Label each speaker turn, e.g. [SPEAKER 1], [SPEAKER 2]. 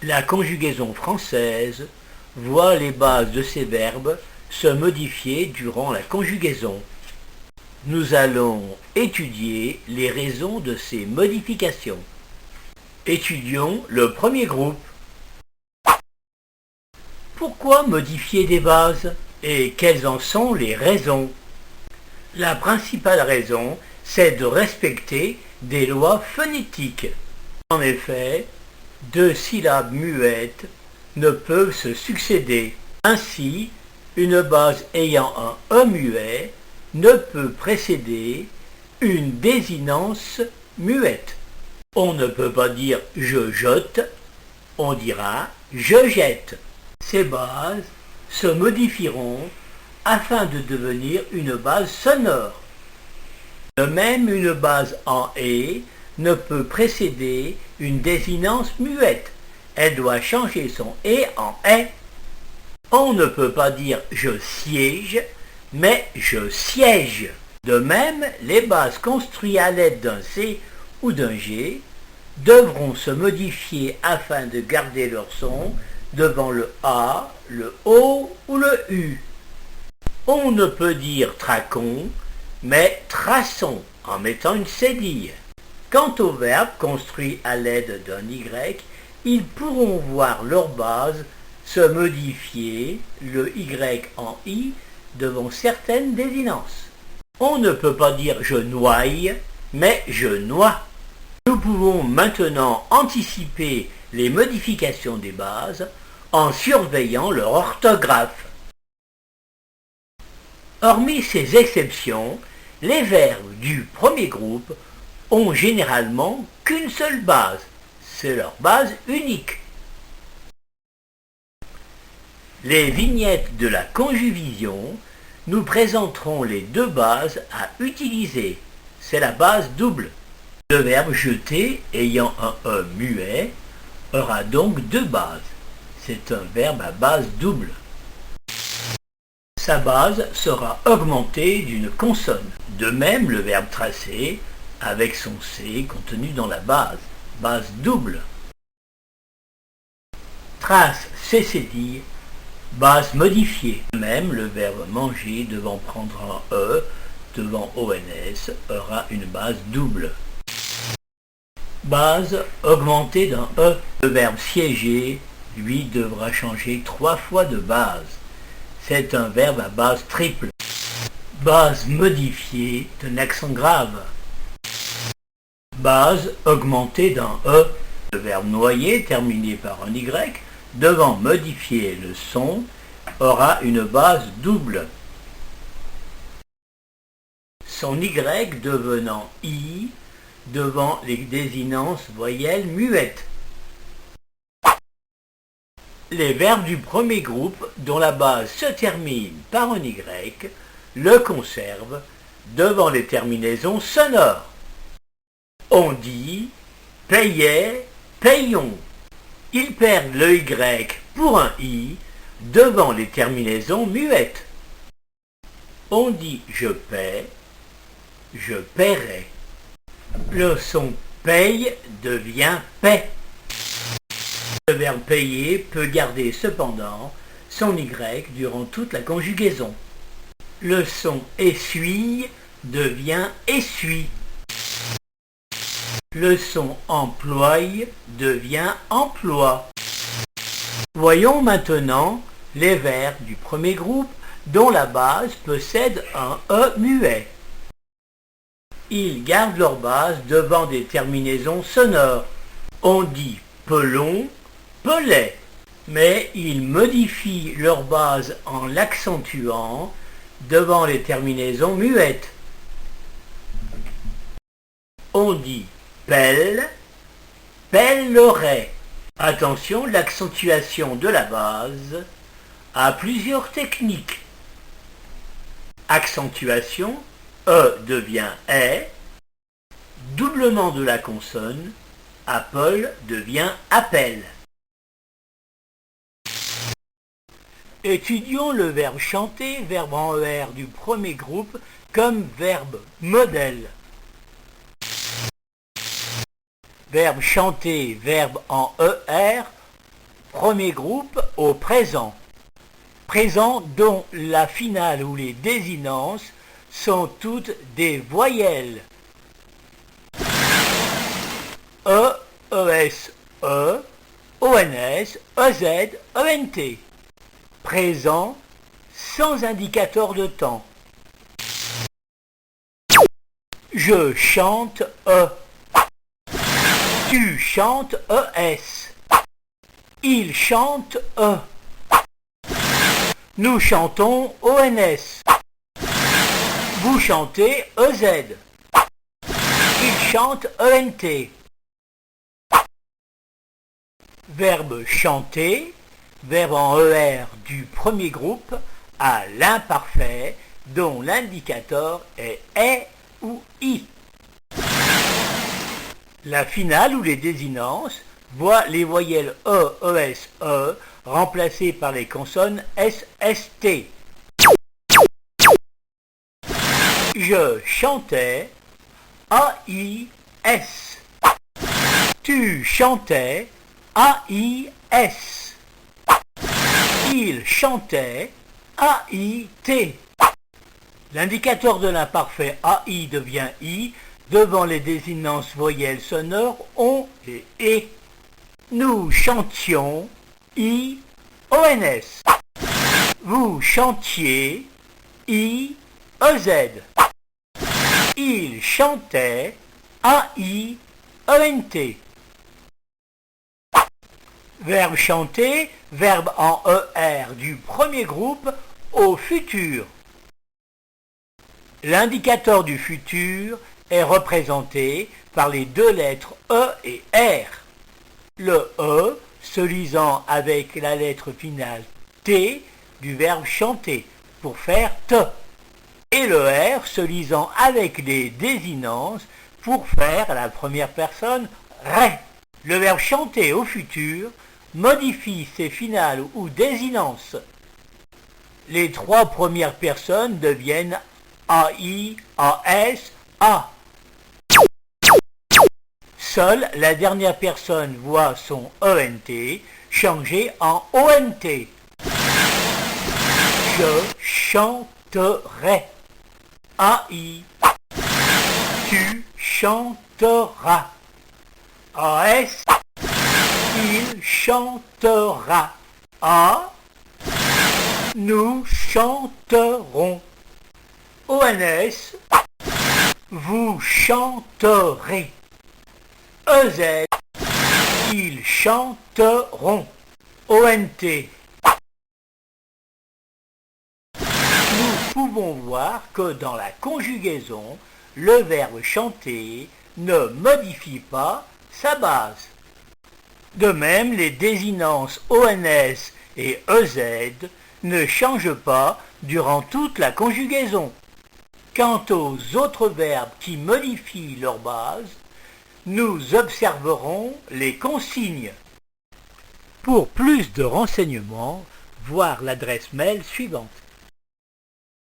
[SPEAKER 1] La conjugaison française voit les bases de ces verbes se modifier durant la conjugaison. Nous allons étudier les raisons de ces modifications. Étudions le premier groupe. Pourquoi modifier des bases et quelles en sont les raisons? La principale raison, c'est de respecter des lois phonétiques. En effet, deux syllabes muettes ne peuvent se succéder. Ainsi, une base ayant un E muet ne peut précéder une désinence muette. On ne peut pas dire « je jette », on dira « je jette ». Ces bases se modifieront afin de devenir une base sonore. De même, une base en « et » ne peut précéder une désinence muette. Elle doit changer son « et » en « est ». On ne peut pas dire « je siège », mais « je siège ». De même, les bases construites à l'aide d'un C ou d'un G devront se modifier afin de garder leur son devant le A, le O ou le U. On ne peut dire traçons, mais traçons en mettant une cédille. Quant aux verbes construits à l'aide d'un Y, ils pourront voir leur base se modifier, le Y en I, devant certaines désinences. On ne peut pas dire je noie, mais je noie. Nous pouvons maintenant anticiper les modifications des bases en surveillant leur orthographe. Hormis ces exceptions, les verbes du premier groupe ont généralement qu'une seule base, c'est leur base unique. Les vignettes de la conjuvision nous présenteront les deux bases à utiliser, c'est la base double. Le verbe jeter ayant un E muet aura donc deux bases. C'est un verbe à base double. Sa base sera augmentée d'une consonne. De même, le verbe tracer avec son C contenu dans la base double. Trace cécédille, base modifiée. De même, le verbe manger devant prendre un E devant ONS aura une base double. Base augmentée d'un E. Le verbe siéger, lui, devra changer 3 fois de base. C'est un verbe à base triple. Base modifiée d'un accent grave. Base augmentée d'un E. Le verbe noyer, terminé par un Y, devant modifier le son, aura une base double. Son Y devenant I, devant les désinences voyelles muettes. Les verbes du premier groupe, dont la base se termine par un Y, le conservent devant les terminaisons sonores. On dit « payait »,« payons ». Ils perdent le Y pour un I devant les terminaisons muettes. On dit « je paie »,« je paierai ». Le son paye devient paie. Le verbe payer peut garder cependant son Y durant toute la conjugaison. Le son essuie devient essuie. Le son emploie devient emploi. Voyons maintenant les verbes du premier groupe dont la base possède un E muet. Ils gardent leur base devant des terminaisons sonores. On dit pelon, pelet, mais ils modifient leur base en l'accentuant devant les terminaisons muettes. On dit pelle, pellerait. Attention, l'accentuation de la base a plusieurs techniques. Accentuation, E devient est, doublement de la consonne, Apple devient appel. Étudions le verbe chanter, verbe en ER du premier groupe, comme verbe modèle. Verbe chanter, verbe en ER, Premier groupe au présent. Présent dont la finale ou les désinences sont toutes des voyelles. E, ES, E, ONS, EZ, ENT. Présent sans indicateur de temps. Je chante E. Tu chantes ES. Il chante E. Nous chantons ONS. Vous chantez EZ. Il chante ENT. Verbe chanter, verbe en ER du premier groupe à l'imparfait dont l'indicateur est ou I. La finale ou les désinences voient les voyelles E, ES, E remplacées par les consonnes S, ST. Je chantais A-I-S. Tu chantais A-I-S. Il chantait A-I-T. L'indicateur de l'imparfait AI devient I devant les désinences voyelles sonores ON et E. Nous chantions I-ONS. Vous chantiez I-EZ. Il chantait A-I-ENT. Verbe chanter, verbe en ER du premier groupe au futur. L'indicateur du futur est représenté par les deux lettres E et R. Le E se lisant avec la lettre finale T du verbe chanter pour faire te. Et le R se lisant avec les désinences pour faire la première personne ré. Le verbe chanter au futur modifie ses finales ou désinences. Les trois premières personnes deviennent AI, AS, A. Seule la dernière personne voit son ENT changer en ONT. Je chanterai. AI. Tu chanteras. AS. Il chantera. A. Nous chanterons. ONS. Vous chanterez. EZ. Ils chanteront. ONT. Nous pouvons voir que dans la conjugaison, le verbe chanter ne modifie pas sa base. De même, les désinences ONS et EZ ne changent pas durant toute la conjugaison. Quant aux autres verbes qui modifient leur base, nous observerons les consignes. Pour plus de renseignements, voir l'adresse mail suivante.